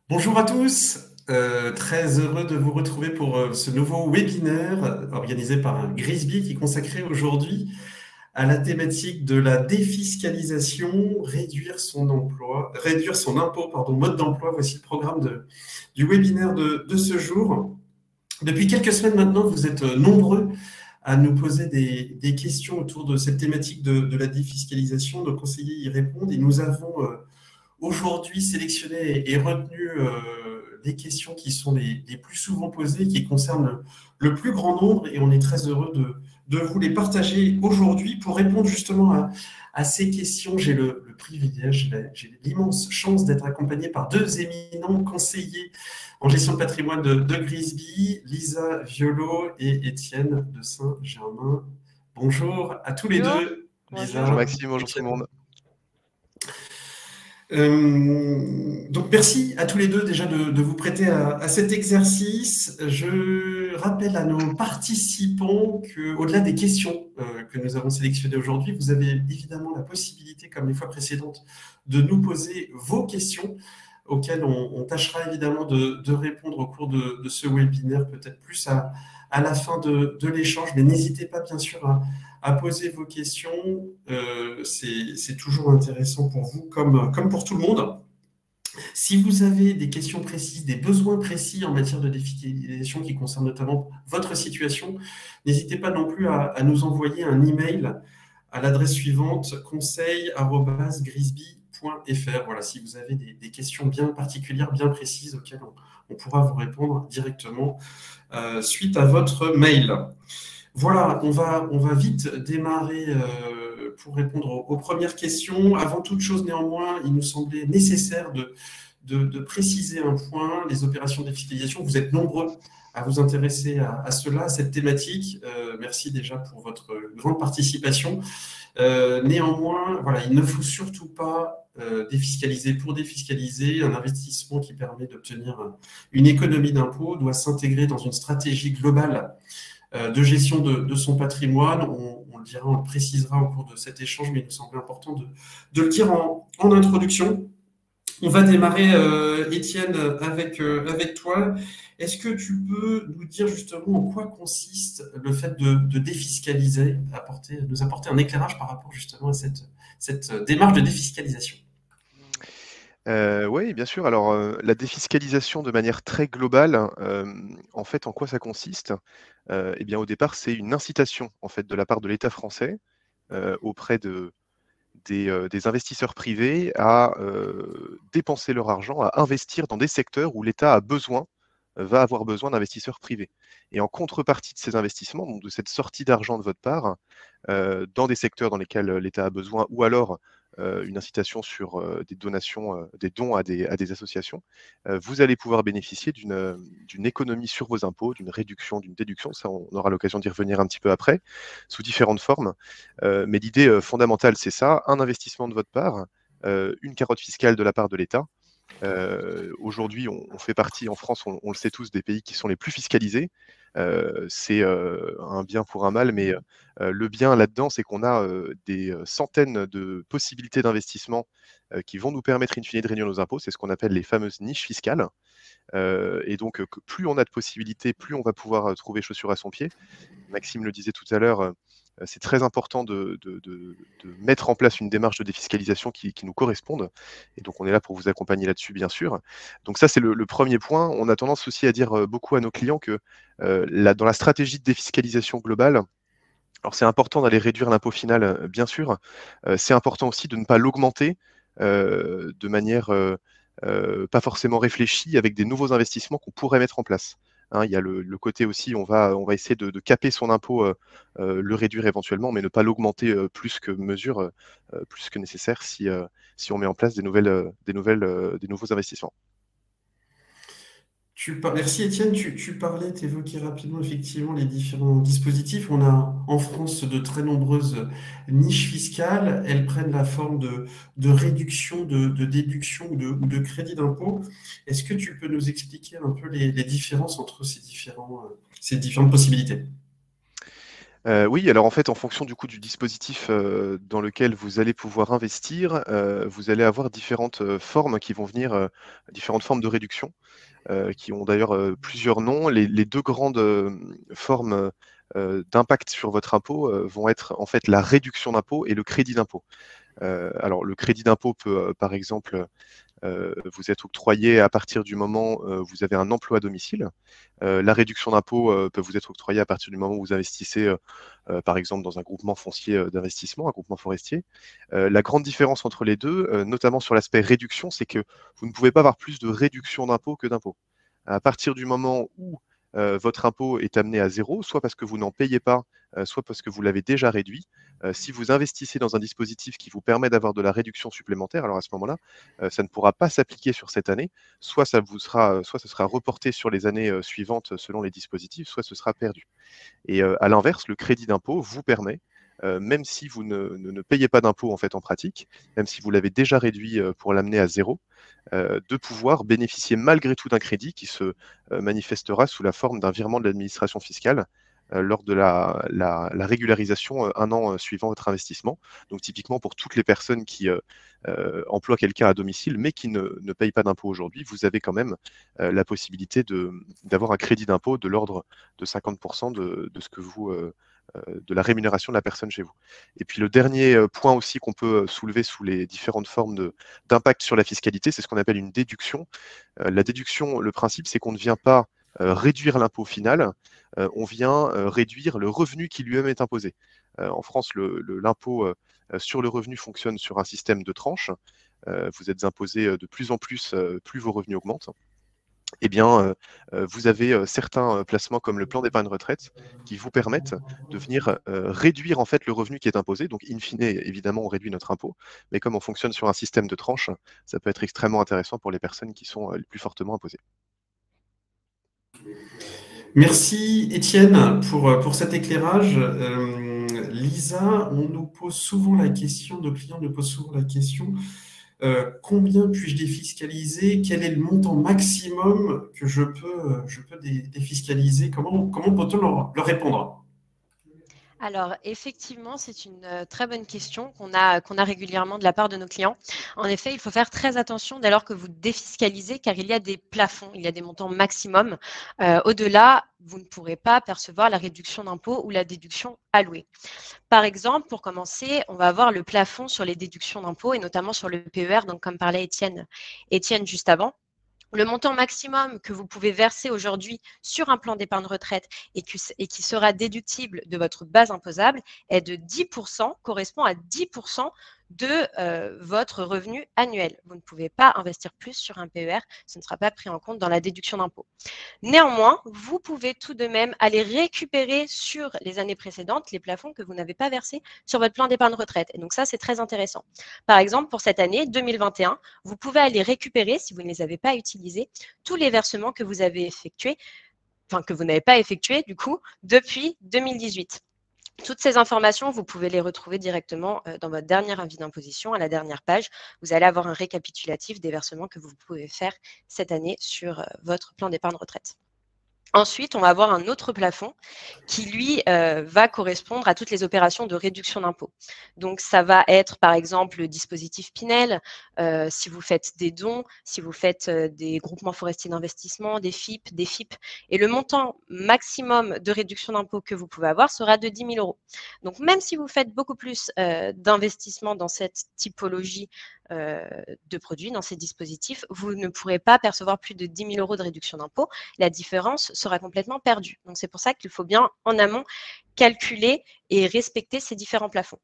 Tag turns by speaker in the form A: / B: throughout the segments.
A: Bonjour à tous, très heureux de vous retrouver pour ce nouveau webinaire organisé par Grisby qui est consacré aujourd'hui à la thématique de la défiscalisation, réduire son impôt, mode d'emploi. Voici le programme du webinaire de ce jour. Depuis quelques semaines maintenant, vous êtes nombreux à nous poser des questions autour de cette thématique de la défiscalisation. Nos conseillers y répondent et nous avons aujourd'hui sélectionné et retenu les questions qui sont les plus souvent posées, qui concernent le plus grand nombre, et on est très heureux de vous les partager aujourd'hui. Pour répondre justement à ces questions, j'ai le privilège, j'ai l'immense chance d'être accompagné par deux éminents conseillers en gestion de patrimoine de Grisby, Lisa Violo et Étienne de Saint-Germain. Bonjour à tous les
B: Bonjour.
A: deux.
B: Bonjour.
A: Lisa,
C: Bonjour Maxime, bonjour tout le
A: Étienne.
C: monde.
A: Donc merci à tous les deux déjà de vous prêter à cet exercice. Je rappelle à nos participants qu'au-delà des questions que nous avons sélectionnées aujourd'hui, vous avez évidemment la possibilité, comme les fois précédentes, de nous poser vos questions auxquelles on tâchera évidemment de répondre au cours de ce webinaire, peut-être plus à la fin de l'échange. Mais n'hésitez pas bien sûr à poser vos questions. C'est toujours intéressant pour vous comme pour tout le monde. Si vous avez des questions précises, des besoins précis en matière de défiscalisation qui concernent notamment votre situation, n'hésitez pas non plus à nous envoyer un email à l'adresse suivante, conseil@grisby.fr. Voilà, si vous avez des questions bien particulières, bien précises, auxquelles on pourra vous répondre directement suite à votre mail. Voilà, on va vite démarrer pour répondre aux premières questions. Avant toute chose, néanmoins, il nous semblait nécessaire de préciser un point, les opérations de défiscalisation. Vous êtes nombreux à vous intéresser à cela, à cette thématique. Merci déjà pour votre grande participation. Néanmoins, voilà, il ne faut surtout pas défiscaliser pour défiscaliser. Un investissement qui permet d'obtenir une économie d'impôt doit s'intégrer dans une stratégie globale de gestion de son patrimoine. On le dira, on le précisera au cours de cet échange, mais il nous semblait important de le dire en introduction. On va démarrer, Étienne, avec toi. Est-ce que tu peux nous dire justement en quoi consiste le fait de défiscaliser, nous apporter un éclairage par rapport justement à cette démarche de défiscalisation?
C: Oui, bien sûr. Alors, la défiscalisation de manière très globale, en fait, en quoi ça consiste? Eh bien, au départ, c'est une incitation, en fait, de la part de l'État français, auprès des investisseurs privés à dépenser leur argent, à investir dans des secteurs où l'État va avoir besoin d'investisseurs privés. Et en contrepartie de ces investissements, donc de cette sortie d'argent de votre part, dans des secteurs dans lesquels l'État a besoin, ou alors une incitation sur des donations, des dons à des associations, vous allez pouvoir bénéficier d'une économie sur vos impôts, d'une réduction, d'une déduction. Ça, on aura l'occasion d'y revenir un petit peu après, sous différentes formes. Mais l'idée fondamentale, c'est ça, un investissement de votre part, une carotte fiscale de la part de l'État. Aujourd'hui, on fait partie en France, on le sait tous, des pays qui sont les plus fiscalisés. C'est un bien pour un mal, mais le bien là-dedans, c'est qu'on a des centaines de possibilités d'investissement qui vont nous permettre in fine de réduire nos impôts. C'est ce qu'on appelle les fameuses niches fiscales. Et donc, plus on a de possibilités, plus on va pouvoir trouver chaussure à son pied. Maxime le disait tout à l'heure, c'est très important de mettre en place une démarche de défiscalisation qui nous corresponde. Et donc, on est là pour vous accompagner là-dessus, bien sûr. Donc ça, c'est le premier point. On a tendance aussi à dire beaucoup à nos clients que dans la stratégie de défiscalisation globale, alors c'est important d'aller réduire l'impôt final, bien sûr. C'est important aussi de ne pas l'augmenter de manière pas forcément réfléchie avec des nouveaux investissements qu'on pourrait mettre en place. Hein, il y a le côté aussi, on va essayer de caper son impôt, le réduire éventuellement, mais ne pas l'augmenter plus que mesure, plus que nécessaire si on met en place des nouveaux investissements.
A: Merci Étienne, tu parlais, tu évoquais rapidement effectivement les différents dispositifs. On a en France de très nombreuses niches fiscales. Elles prennent la forme de réduction, de déduction ou de crédit d'impôt. Est-ce que tu peux nous expliquer un peu les différences entre ces différentes possibilités?
C: Oui, alors en fait, en fonction du coup du dispositif dans lequel vous allez pouvoir investir, vous allez avoir différentes formes qui vont venir, différentes formes de réduction, qui ont d'ailleurs plusieurs noms. Les deux grandes formes d'impact sur votre impôt vont être en fait la réduction d'impôt et le crédit d'impôt. Alors le crédit d'impôt peut par exemple vous êtes octroyé à partir du moment où vous avez un emploi à domicile. La réduction d'impôt peut vous être octroyée à partir du moment où vous investissez, par exemple, dans un groupement foncier d'investissement, un groupement forestier. La grande différence entre les deux, notamment sur l'aspect réduction, c'est que vous ne pouvez pas avoir plus de réduction d'impôt que d'impôt. À partir du moment où votre impôt est amené à zéro, soit parce que vous n'en payez pas, soit parce que vous l'avez déjà réduit. Si vous investissez dans un dispositif qui vous permet d'avoir de la réduction supplémentaire, alors à ce moment-là, ça ne pourra pas s'appliquer sur cette année, soit ça sera reporté sur les années suivantes selon les dispositifs, soit ce sera perdu. Et à l'inverse, le crédit d'impôt vous permet, même si vous ne payez pas d'impôt en fait en pratique, même si vous l'avez déjà réduit pour l'amener à zéro, de pouvoir bénéficier malgré tout d'un crédit qui se manifestera sous la forme d'un virement de l'administration fiscale lors de la régularisation un an suivant votre investissement. Donc typiquement pour toutes les personnes qui emploient quelqu'un à domicile mais qui ne payent pas d'impôt aujourd'hui, vous avez quand même la possibilité d'avoir un crédit d'impôt de l'ordre de 50% de ce que vous de la rémunération de la personne chez vous. Et puis le dernier point aussi qu'on peut soulever sous les différentes formes d'impact sur la fiscalité, c'est ce qu'on appelle une déduction. La déduction, le principe, c'est qu'on ne vient pas réduire l'impôt final, on vient réduire le revenu qui lui-même est imposé. En France, l'impôt sur le revenu fonctionne sur un système de tranches. Vous êtes imposé de plus en plus, plus vos revenus augmentent. Eh bien, vous avez certains placements comme le plan d'épargne retraite qui vous permettent de venir réduire en fait le revenu qui est imposé. Donc, in fine, évidemment, on réduit notre impôt, mais comme on fonctionne sur un système de tranches, ça peut être extrêmement intéressant pour les personnes qui sont les plus fortement imposées.
A: Merci Étienne pour cet éclairage. Lisa, on nous pose souvent la question, nos clients nous posent souvent la question, combien puis-je défiscaliser? Quel est le montant maximum que je peux défiscaliser? Comment peut-on leur répondre?
B: Alors, effectivement, c'est une très bonne question qu'on a régulièrement de la part de nos clients. En effet, il faut faire très attention dès lors que vous défiscalisez, car il y a des plafonds, il y a des montants maximum. Au-delà, vous ne pourrez pas percevoir la réduction d'impôt ou la déduction allouée. Par exemple, pour commencer, on va avoir le plafond sur les déductions d'impôt et notamment sur le PER, donc comme parlait Étienne juste avant. Le montant maximum que vous pouvez verser aujourd'hui sur un plan d'épargne retraite et qui sera déductible de votre base imposable est de 10%, correspond à 10% de votre revenu annuel. Vous ne pouvez pas investir plus sur un PER, ce ne sera pas pris en compte dans la déduction d'impôt. Néanmoins, vous pouvez tout de même aller récupérer sur les années précédentes les plafonds que vous n'avez pas versés sur votre plan d'épargne retraite. Et donc ça, c'est très intéressant. Par exemple, pour cette année 2021, vous pouvez aller récupérer, si vous ne les avez pas utilisés, tous les versements que vous avez effectués, enfin que vous n'avez pas effectués du coup, depuis 2018. Toutes ces informations, vous pouvez les retrouver directement dans votre dernier avis d'imposition, à la dernière page. Vous allez avoir un récapitulatif des versements que vous pouvez faire cette année sur votre plan d'épargne retraite. Ensuite, on va avoir un autre plafond qui, lui, va correspondre à toutes les opérations de réduction d'impôt. Donc, ça va être, par exemple, le dispositif Pinel, si vous faites des dons, si vous faites des groupements forestiers d'investissement, des FIP, des FIP. Et le montant maximum de réduction d'impôt que vous pouvez avoir sera de 10 000 euros. Donc, même si vous faites beaucoup plus d'investissement dans cette typologie de produits, dans ces dispositifs, vous ne pourrez pas percevoir plus de 10 000 euros de réduction d'impôt. La différence sera complètement perdue. Donc, c'est pour ça qu'il faut bien, en amont, calculer et respecter ces différents plafonds.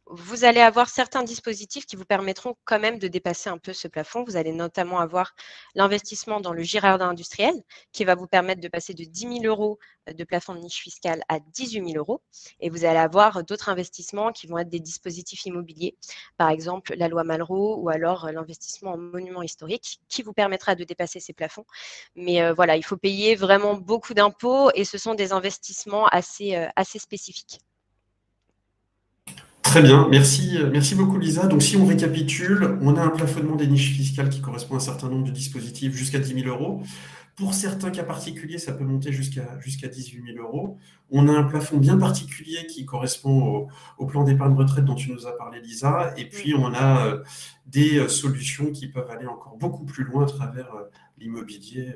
B: Vous allez avoir certains dispositifs qui vous permettront quand même de dépasser un peu ce plafond. Vous allez notamment avoir l'investissement dans le Girardin industriel qui va vous permettre de passer de 10 000 euros de plafond de niche fiscale à 18 000 euros. Et vous allez avoir d'autres investissements qui vont être des dispositifs immobiliers, par exemple la loi Malraux ou alors l'investissement en monuments historiques qui vous permettra de dépasser ces plafonds. Mais voilà, il faut payer vraiment beaucoup d'impôts et ce sont des investissements assez spécifiques.
A: Très bien, merci beaucoup Lisa. Donc si on récapitule, on a un plafonnement des niches fiscales qui correspond à un certain nombre de dispositifs jusqu'à 10 000 euros. Pour certains cas particuliers, ça peut monter jusqu'à 18 000 euros. On a un plafond bien particulier qui correspond au plan d'épargne retraite dont tu nous as parlé, Lisa. Et puis, on a des solutions qui peuvent aller encore beaucoup plus loin à travers l'immobilier,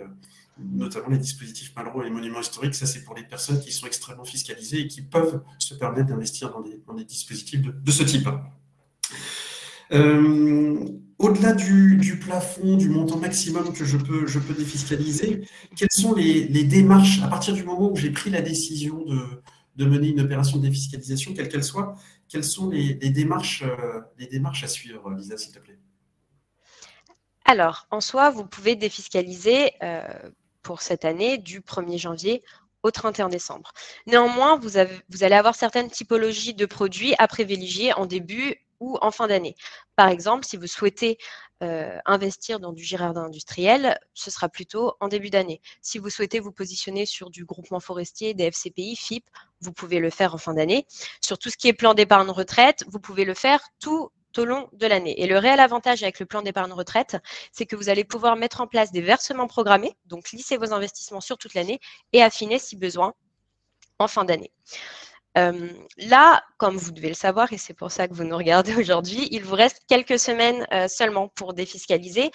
A: notamment les dispositifs Malraux et les monuments historiques. Ça, c'est pour les personnes qui sont extrêmement fiscalisées et qui peuvent se permettre d'investir dans des dispositifs de ce type. Au-delà du plafond, du montant maximum que je peux défiscaliser, quelles sont les démarches, à partir du moment où j'ai pris la décision de mener une opération de défiscalisation, quelle qu'elle soit, quelles sont les démarches à suivre, Lisa, s'il te plaît?
B: Alors, en soi, vous pouvez défiscaliser pour cette année du 1er janvier au 31 décembre. Néanmoins, vous allez avoir certaines typologies de produits à privilégier en début ou en fin d'année. Par exemple, si vous souhaitez investir dans du Girardin industriel, ce sera plutôt en début d'année. Si vous souhaitez vous positionner sur du groupement forestier, des FCPI, FIP, vous pouvez le faire en fin d'année. Sur tout ce qui est plan d'épargne retraite, vous pouvez le faire tout au long de l'année. Et le réel avantage avec le plan d'épargne retraite, c'est que vous allez pouvoir mettre en place des versements programmés, donc lisser vos investissements sur toute l'année et affiner si besoin en fin d'année. Là, comme vous devez le savoir, et c'est pour ça que vous nous regardez aujourd'hui, il vous reste quelques semaines seulement pour défiscaliser.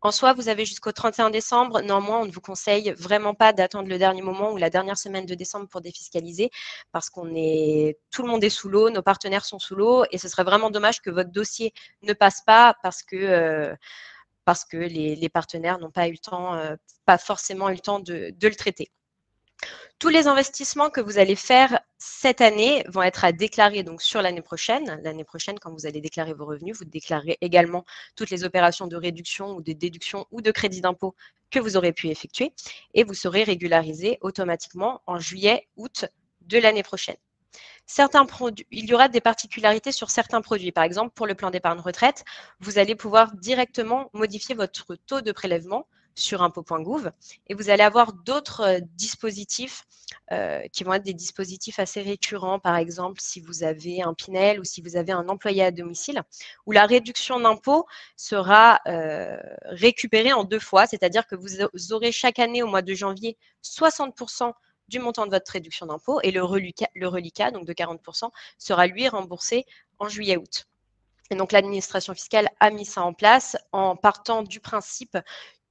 B: En soi, vous avez jusqu'au 31 décembre. Néanmoins, on ne vous conseille vraiment pas d'attendre le dernier moment ou la dernière semaine de décembre pour défiscaliser parce tout le monde est sous l'eau, nos partenaires sont sous l'eau et ce serait vraiment dommage que votre dossier ne passe pas parce que les partenaires n'ont pas eu le temps, pas forcément eu le temps de le traiter. Tous les investissements que vous allez faire cette année vont être à déclarer donc sur l'année prochaine. L'année prochaine, quand vous allez déclarer vos revenus, vous déclarez également toutes les opérations de réduction ou de déduction ou de crédit d'impôt que vous aurez pu effectuer et vous serez régularisé automatiquement en juillet, août de l'année prochaine. Il y aura des particularités sur certains produits. Par exemple, pour le plan d'épargne retraite, vous allez pouvoir directement modifier votre taux de prélèvement sur impôt.gouv et vous allez avoir d'autres dispositifs qui vont être des dispositifs assez récurrents. Par exemple, si vous avez un Pinel ou si vous avez un employé à domicile, où la réduction d'impôt sera récupérée en 2 fois, c'est-à-dire que vous aurez chaque année au mois de janvier 60% du montant de votre réduction d'impôt et le reliquat, donc de 40%, sera lui remboursé en juillet-août. Et donc l'administration fiscale a mis ça en place en partant du principe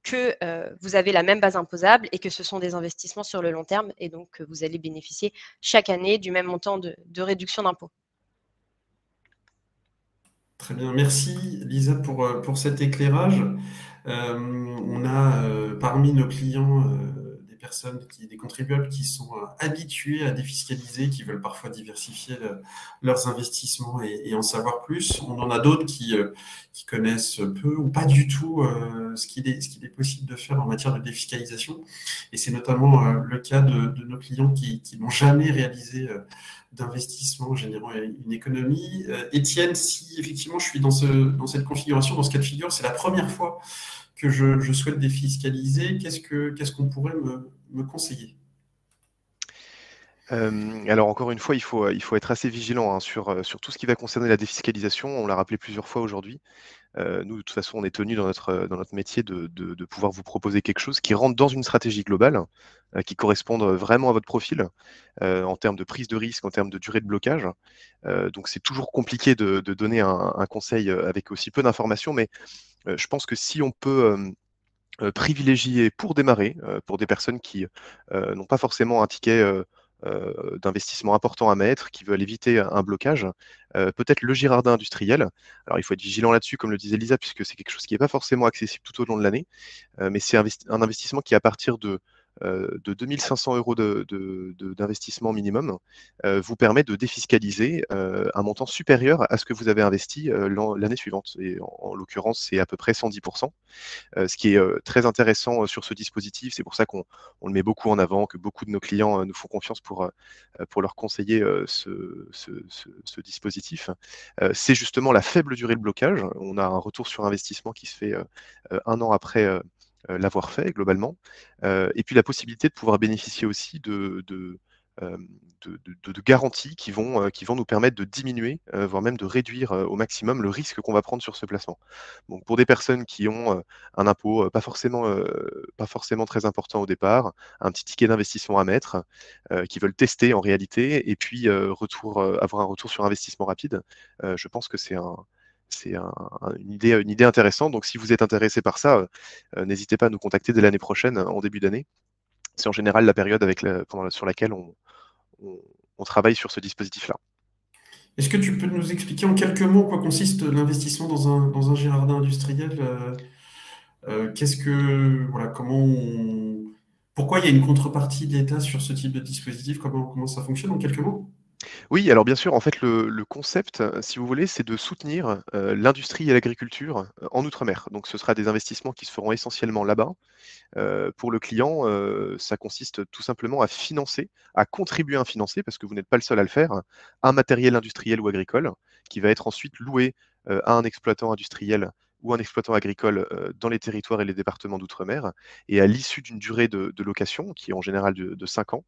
B: que vous avez la même base imposable et que ce sont des investissements sur le long terme et donc vous allez bénéficier chaque année du même montant de réduction d'impôt.
A: Très bien, merci Lisa pour cet éclairage. On a parmi nos clients des contribuables qui sont habitués à défiscaliser, qui veulent parfois diversifier leurs investissements et en savoir plus. On en a d'autres qui connaissent peu ou pas du tout ce qu'il est possible de faire en matière de défiscalisation. Et c'est notamment le cas de nos clients qui n'ont jamais réalisé d'investissement générant une économie. Étienne, si effectivement je suis dans cette configuration, dans ce cas de figure, c'est la première fois que je souhaite défiscaliser, qu'est-ce qu'on pourrait me conseiller?
C: Alors encore une fois, il faut être assez vigilant hein, sur tout ce qui va concerner la défiscalisation. On l'a rappelé plusieurs fois aujourd'hui. Nous, de toute façon, on est tenu dans notre métier de pouvoir vous proposer quelque chose qui rentre dans une stratégie globale, qui corresponde vraiment à votre profil, en termes de prise de risque, en termes de durée de blocage. Donc c'est toujours compliqué de donner un conseil avec aussi peu d'informations, mais je pense que si on peut privilégier pour démarrer, pour des personnes qui n'ont pas forcément un ticket d'investissement important à mettre, qui veulent éviter un blocage, peut-être le Girardin industriel. Alors il faut être vigilant là-dessus, comme le disait Lisa, puisque c'est quelque chose qui n'est pas forcément accessible tout au long de l'année, mais c'est un investissement qui, à partir de 2 500 € d'investissement minimum, vous permet de défiscaliser un montant supérieur à ce que vous avez investi l'année suivante. Et en l'occurrence, c'est à peu près 110%. Ce qui est très intéressant sur ce dispositif, c'est pour ça qu'on le met beaucoup en avant, que beaucoup de nos clients nous font confiance pour leur conseiller ce dispositif. C'est justement la faible durée de blocage. On a un retour sur investissement qui se fait 1 an après l'avoir fait globalement. Et puis la possibilité de pouvoir bénéficier aussi de garanties qui vont nous permettre de diminuer, voire même de réduire au maximum le risque qu'on va prendre sur ce placement. Donc pour des personnes qui ont un impôt pas forcément très important au départ, un petit ticket d'investissement à mettre, qui veulent tester en réalité, et puis avoir un retour sur investissement rapide, je pense que c'est une idée intéressante. Donc si vous êtes intéressé par ça, n'hésitez pas à nous contacter dès l'année prochaine, en début d'année. C'est en général la période sur laquelle on travaille sur ce dispositif-là.
A: Est-ce que tu peux nous expliquer en quelques mots en quoi consiste l'investissement dans un jardin industriel? Pourquoi il y a une contrepartie d'État sur ce type de dispositif? Comment ça fonctionne en quelques mots?
C: Oui, alors bien sûr, en fait, le concept, si vous voulez, c'est de soutenir l'industrie et l'agriculture en Outre-mer. Donc ce sera des investissements qui se feront essentiellement là-bas. Pour le client, ça consiste tout simplement à contribuer à financer, parce que vous n'êtes pas le seul à le faire, un matériel industriel ou agricole qui va être ensuite loué à un exploitant industriel ou un exploitant agricole dans les territoires et les départements d'outre-mer. Et à l'issue d'une durée de location, qui est en général de 5 ans,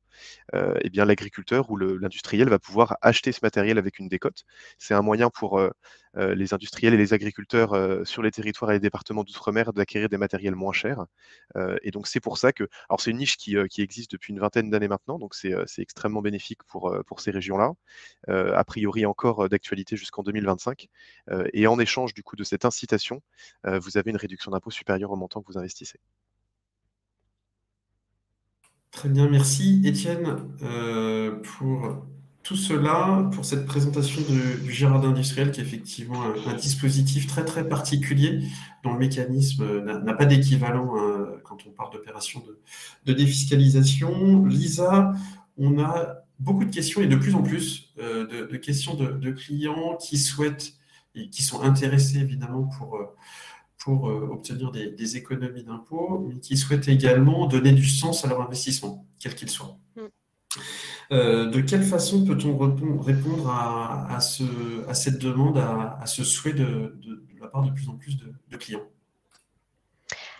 C: eh bien l'agriculteur ou l'industriel va pouvoir acheter ce matériel avec une décote. C'est un moyen pour les industriels et les agriculteurs sur les territoires et les départements d'outre-mer d'acquérir des matériels moins chers. Et donc c'est pour ça que, alors c'est une niche qui existe depuis une vingtaine d'années maintenant, donc c'est extrêmement bénéfique pour ces régions-là. A priori encore d'actualité jusqu'en 2025. Et en échange du coup de cette incitation, vous avez une réduction d'impôt supérieure au montant que vous investissez.
A: Très bien, merci Étienne pour tout cela, pour cette présentation du jardin industriel qui est effectivement un dispositif très très particulier dont le mécanisme n'a pas d'équivalent quand on parle d'opération de défiscalisation. Lisa, on a beaucoup de questions et de plus en plus de questions de clients qui souhaitent et qui sont intéressés évidemment pour obtenir des économies d'impôts, mais qui souhaitent également donner du sens à leur investissement, quel qu'il soit. De quelle façon peut-on répondre à cette demande, à ce souhait de la part de plus en plus de clients?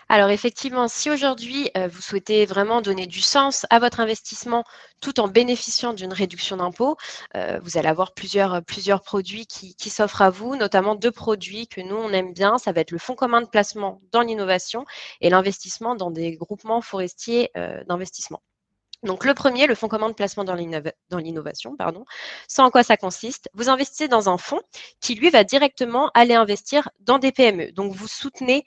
B: Alors effectivement, si aujourd'hui, vous souhaitez vraiment donner du sens à votre investissement tout en bénéficiant d'une réduction d'impôt, vous allez avoir plusieurs produits qui s'offrent à vous, notamment 2 produits que nous, on aime bien. Ça va être le fonds commun de placement dans l'innovation et l'investissement dans des groupements forestiers d'investissement. Donc, le premier, le fonds commun de placement dans l'innovation, c'est en quoi ça consiste? Vous investissez dans un fonds qui, lui, va directement aller investir dans des PME. Donc, vous soutenez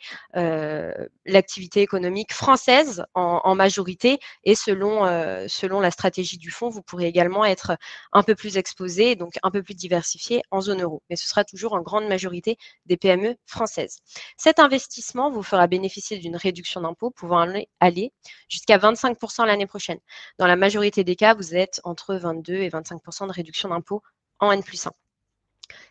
B: l'activité économique française en majorité et selon la stratégie du fonds, vous pourrez également être un peu plus exposé, donc un peu plus diversifié en zone euro. Mais ce sera toujours en grande majorité des PME françaises. Cet investissement vous fera bénéficier d'une réduction d'impôt pouvant aller jusqu'à 25% l'année prochaine. Dans la majorité des cas, vous êtes entre 22 et 25% de réduction d'impôt en N+1.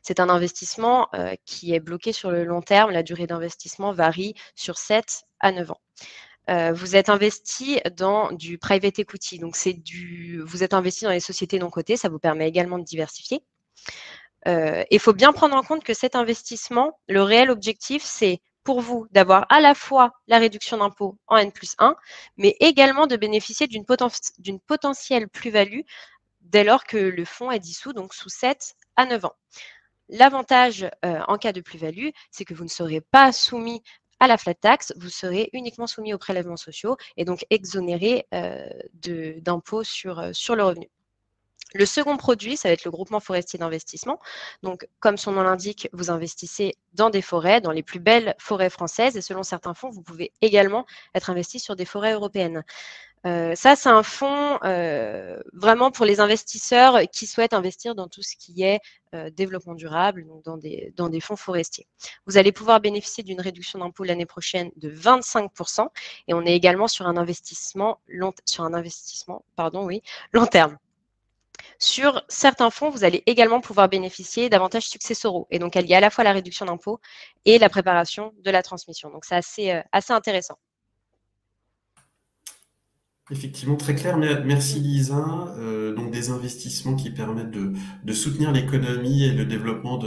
B: C'est un investissement qui est bloqué sur le long terme. La durée d'investissement varie sur 7 à 9 ans. Vous êtes investi dans du private equity, donc vous êtes investi dans les sociétés non cotées, ça vous permet également de diversifier. Il faut bien prendre en compte que cet investissement, le réel objectif, c'est pour vous d'avoir à la fois la réduction d'impôt en N+1, mais également de bénéficier d'une potentielle plus-value dès lors que le fonds est dissous, donc sous 7 à 9 ans. L'avantage en cas de plus-value, c'est que vous ne serez pas soumis à la flat tax, vous serez uniquement soumis aux prélèvements sociaux et donc exonéré d'impôts sur le revenu. Le second produit, ça va être le groupement forestier d'investissement. Donc, comme son nom l'indique, vous investissez dans des forêts, dans les plus belles forêts françaises. Et selon certains fonds, vous pouvez également être investi sur des forêts européennes. Ça, c'est un fonds vraiment pour les investisseurs qui souhaitent investir dans tout ce qui est développement durable, donc dans des fonds forestiers. Vous allez pouvoir bénéficier d'une réduction d'impôt l'année prochaine de 25%. Et on est également sur un investissement long terme. Sur certains fonds, vous allez également pouvoir bénéficier d'avantages successoraux et donc allier à la fois la réduction d'impôt et la préparation de la transmission. Donc, c'est assez intéressant.
A: Effectivement, très clair. Merci Lisa. Donc des investissements qui permettent de soutenir l'économie et le développement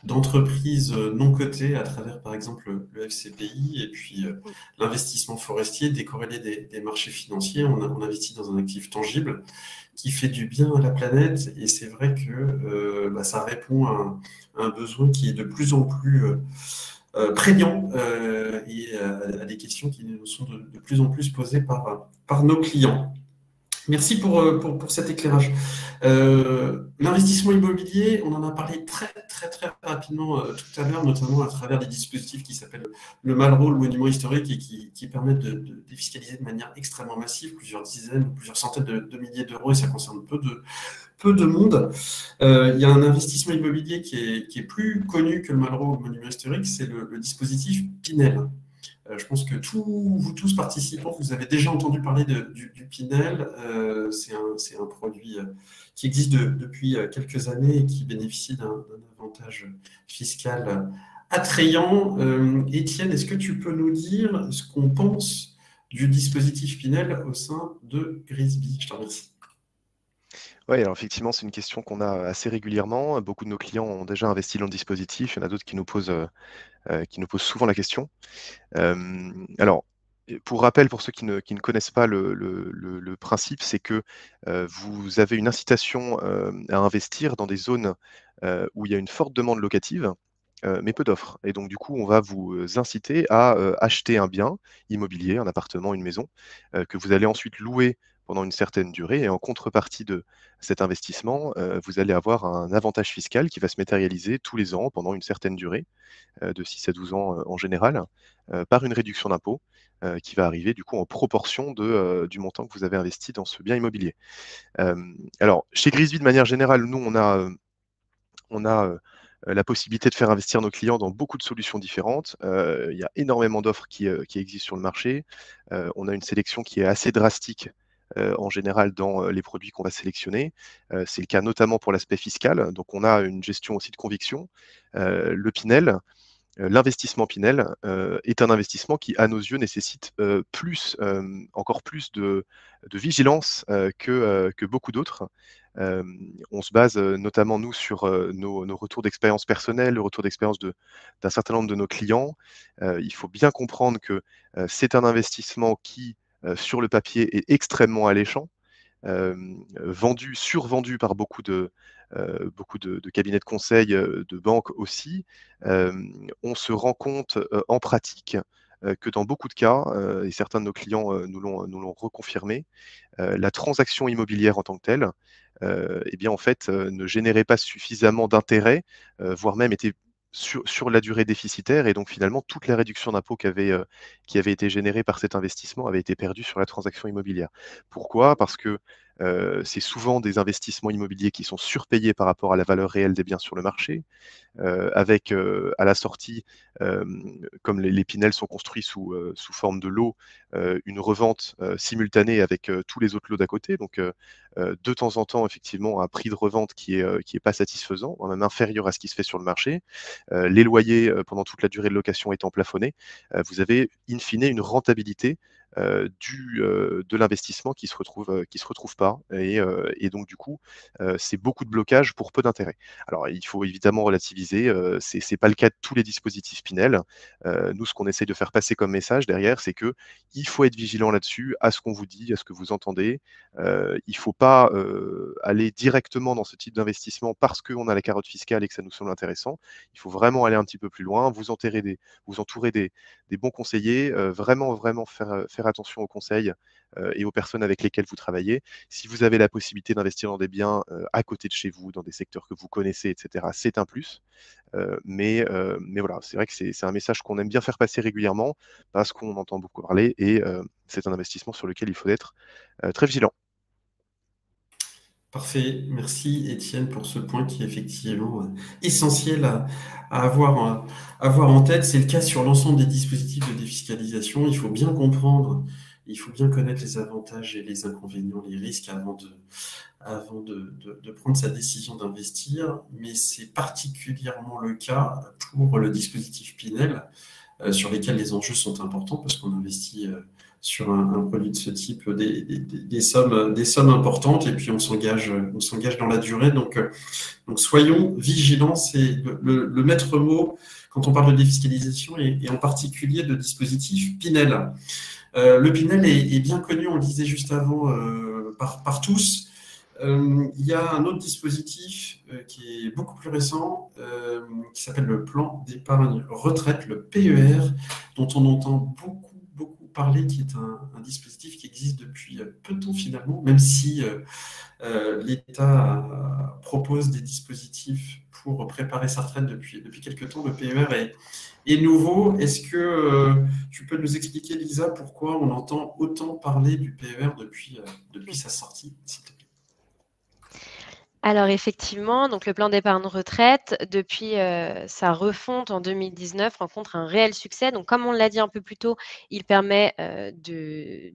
A: d'entreprises non cotées à travers, par exemple, le FCPI et puis l'investissement forestier décorrélé des marchés financiers. On investit dans un actif tangible qui fait du bien à la planète et c'est vrai que ça répond à un besoin qui est de plus en plus prégnant et à des questions qui nous sont de plus en plus posées par nos clients. Merci pour cet éclairage. L'investissement immobilier, on en a parlé très rapidement tout à l'heure, notamment à travers des dispositifs qui s'appellent le Malraux, le monument historique, et qui permettent de défiscaliser de manière extrêmement massive, plusieurs dizaines, plusieurs centaines de milliers d'euros, et ça concerne peu de monde. Il y a un investissement immobilier qui est plus connu que le Malraux, le monument historique, c'est le dispositif Pinel. Je pense que vous tous participants, vous avez déjà entendu parler du Pinel. C'est un produit qui existe depuis quelques années et qui bénéficie d'un avantage fiscal attrayant. Étienne, est-ce que tu peux nous dire ce qu'on pense du dispositif Pinel au sein de Grisby? Je te remercie.
C: Oui, alors effectivement, c'est une question qu'on a assez régulièrement. Beaucoup de nos clients ont déjà investi dans le dispositif. Il y en a d'autres qui nous posent souvent la question. Alors, pour rappel, pour ceux qui ne connaissent pas le principe, c'est que vous avez une incitation à investir dans des zones où il y a une forte demande locative, mais peu d'offres. Et donc, du coup, on va vous inciter à acheter un bien immobilier, un appartement, une maison, que vous allez ensuite louer pendant une certaine durée. Et en contrepartie de cet investissement, vous allez avoir un avantage fiscal qui va se matérialiser tous les ans pendant une certaine durée, de 6 à 12 ans en général, par une réduction d'impôt qui va arriver du coup en proportion du montant que vous avez investi dans ce bien immobilier. Alors, chez Grisby, de manière générale, nous, on a la possibilité de faire investir nos clients dans beaucoup de solutions différentes. Il y a énormément d'offres qui existent sur le marché. On a une sélection qui est assez drastique en général dans les produits qu'on va sélectionner. C'est le cas notamment pour l'aspect fiscal. Donc, on a une gestion aussi de conviction. Le Pinel, l'investissement Pinel est un investissement qui, à nos yeux, nécessite encore plus de vigilance que beaucoup d'autres. On se base notamment, nous, sur nos retours d'expérience personnelle, le retour d'expérience d'un certain nombre de nos clients. Il faut bien comprendre que c'est un investissement qui, sur le papier, est extrêmement alléchant, survendu par beaucoup de cabinets de conseil, de banques aussi. On se rend compte en pratique que dans beaucoup de cas, et certains de nos clients nous l'ont reconfirmé, la transaction immobilière en tant que telle, eh bien, en fait, ne générait pas suffisamment d'intérêt, voire même était sur la durée déficitaire. Et donc, finalement, toute la réduction d'impôt qui avait été générée par cet investissement avait été perdue sur la transaction immobilière. Pourquoi? Parce que c'est souvent des investissements immobiliers qui sont surpayés par rapport à la valeur réelle des biens sur le marché, avec à la sortie, comme les Pinel sont construits sous forme de lots, une revente simultanée avec tous les autres lots d'à côté. Donc, de temps en temps, effectivement, un prix de revente qui est pas satisfaisant, voire même inférieur à ce qui se fait sur le marché. Les loyers, pendant toute la durée de location étant plafonnés, vous avez in fine une rentabilité de l'investissement qui se retrouve pas. Et donc, du coup, c'est beaucoup de blocages pour peu d'intérêt. Alors, il faut évidemment relativiser, c'est pas le cas de tous les dispositifs Pinel. Nous, ce qu'on essaie de faire passer comme message derrière, c'est que il faut être vigilant là-dessus, à ce qu'on vous dit, à ce que vous entendez. Il faut pas aller directement dans ce type d'investissement parce qu'on a la carotte fiscale et que ça nous semble intéressant. Il faut vraiment aller un petit peu plus loin, vous entourer des bons conseillers, vraiment faire attention aux conseils et aux personnes avec lesquelles vous travaillez. Si vous avez la possibilité d'investir dans des biens à côté de chez vous, dans des secteurs que vous connaissez, etc., c'est un plus. Mais voilà, c'est vrai que c'est un message qu'on aime bien faire passer régulièrement parce qu'on entend beaucoup parler et c'est un investissement sur lequel il faut être très vigilant.
A: Parfait, merci Étienne pour ce point qui est effectivement essentiel à avoir en tête. C'est le cas sur l'ensemble des dispositifs de défiscalisation. Il faut bien comprendre, il faut bien connaître les avantages et les inconvénients, les risques avant de prendre sa décision d'investir. Mais c'est particulièrement le cas pour le dispositif Pinel. sur lesquels les enjeux sont importants parce qu'on investit sur un produit de ce type des sommes importantes et puis on s'engage dans la durée. Donc soyons vigilants, c'est le maître mot quand on parle de défiscalisation et en particulier de dispositif Pinel. Le Pinel est bien connu, on le disait juste avant, par tous. Il y a un autre dispositif qui est beaucoup plus récent, qui s'appelle le plan d'épargne retraite, le PER, dont on entend beaucoup parler, qui est un dispositif qui existe depuis peu de temps finalement, même si l'État propose des dispositifs pour préparer sa retraite depuis quelques temps. Le PER est nouveau. Est-ce que tu peux nous expliquer, Lisa, pourquoi on entend autant parler du PER depuis sa sortie, s'il te plaît?
B: Alors effectivement, donc le plan d'épargne retraite, depuis sa refonte en 2019, rencontre un réel succès. Donc comme on l'a dit un peu plus tôt, il permet de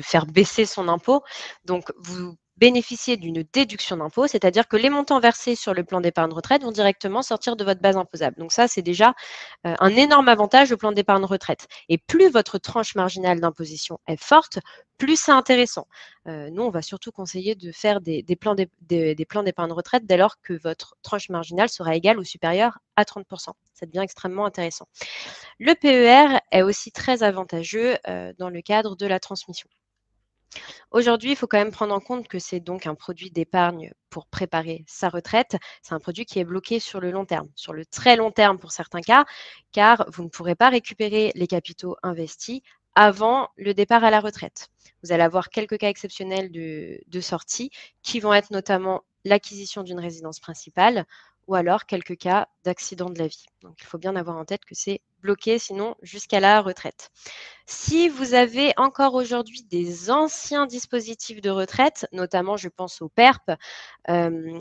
B: faire baisser son impôt. Donc vous bénéficiez d'une déduction d'impôt, c'est-à-dire que les montants versés sur le plan d'épargne retraite vont directement sortir de votre base imposable. Donc ça, c'est déjà un énorme avantage au plan d'épargne retraite. Et plus votre tranche marginale d'imposition est forte, plus c'est intéressant. Nous, on va surtout conseiller de faire des plans d'épargne retraite dès lors que votre tranche marginale sera égale ou supérieure à 30%. Ça devient extrêmement intéressant. Le PER est aussi très avantageux dans le cadre de la transmission. Aujourd'hui, il faut quand même prendre en compte que c'est donc un produit d'épargne pour préparer sa retraite. C'est un produit qui est bloqué sur le long terme, sur le très long terme pour certains cas, car vous ne pourrez pas récupérer les capitaux investis avant le départ à la retraite. Vous allez avoir quelques cas exceptionnels de sortie qui vont être notamment l'acquisition d'une résidence principale ou alors quelques cas d'accident de la vie. Donc, il faut bien avoir en tête que c'est bloqué, sinon jusqu'à la retraite. Si vous avez encore aujourd'hui des anciens dispositifs de retraite, notamment je pense au PERP,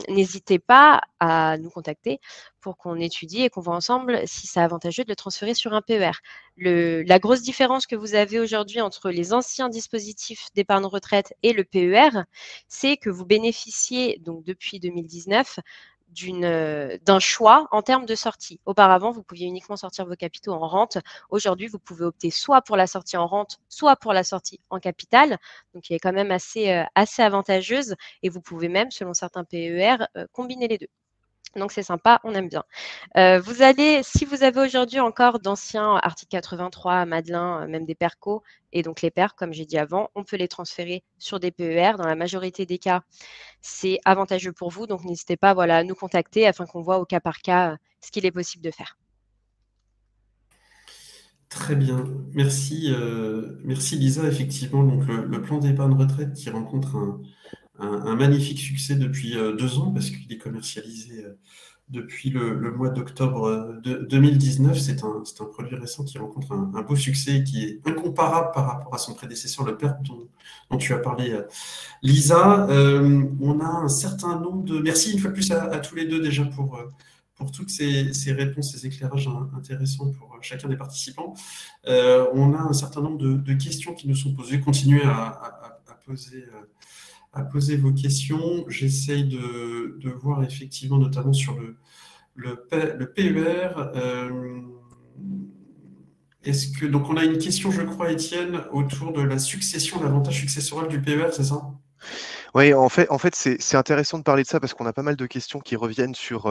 B: n'hésitez pas à nous contacter pour qu'on étudie et qu'on voit ensemble si c'est avantageux de le transférer sur un PER. La grosse différence que vous avez aujourd'hui entre les anciens dispositifs d'épargne retraite et le PER, c'est que vous bénéficiez donc depuis 2019 d'un choix en termes de sortie. Auparavant, vous pouviez uniquement sortir vos capitaux en rente. Aujourd'hui, vous pouvez opter soit pour la sortie en rente, soit pour la sortie en capital. Donc, il est quand même assez avantageuse. Et vous pouvez même, selon certains PER, combiner les deux. Donc, c'est sympa, on aime bien. Si vous avez aujourd'hui encore d'anciens articles 83, Madelin, même des PERCO, et donc les PER, comme j'ai dit avant, on peut les transférer sur des PER. Dans la majorité des cas, c'est avantageux pour vous. Donc, n'hésitez pas à nous contacter afin qu'on voit au cas par cas ce qu'il est possible de faire.
A: Très bien, merci Lisa. Effectivement, donc le plan d'épargne retraite qui rencontre un magnifique succès depuis 2 ans parce qu'il est commercialisé depuis le mois d'octobre 2019. C'est un produit récent qui rencontre un beau succès et qui est incomparable par rapport à son prédécesseur, le PERP dont tu as parlé, Lisa. On a un certain nombre de... Merci une fois de plus à tous les deux déjà pour toutes ces réponses, ces éclairages intéressants pour chacun des participants. On a un certain nombre de questions qui nous sont posées. Continuez à poser vos questions. J'essaye de voir effectivement, notamment sur le PER. Donc on a une question, je crois, Étienne, autour de la succession, l'avantage successoral du PER, c'est ça?
C: Oui, en fait, c'est intéressant de parler de ça parce qu'on a pas mal de questions qui reviennent sur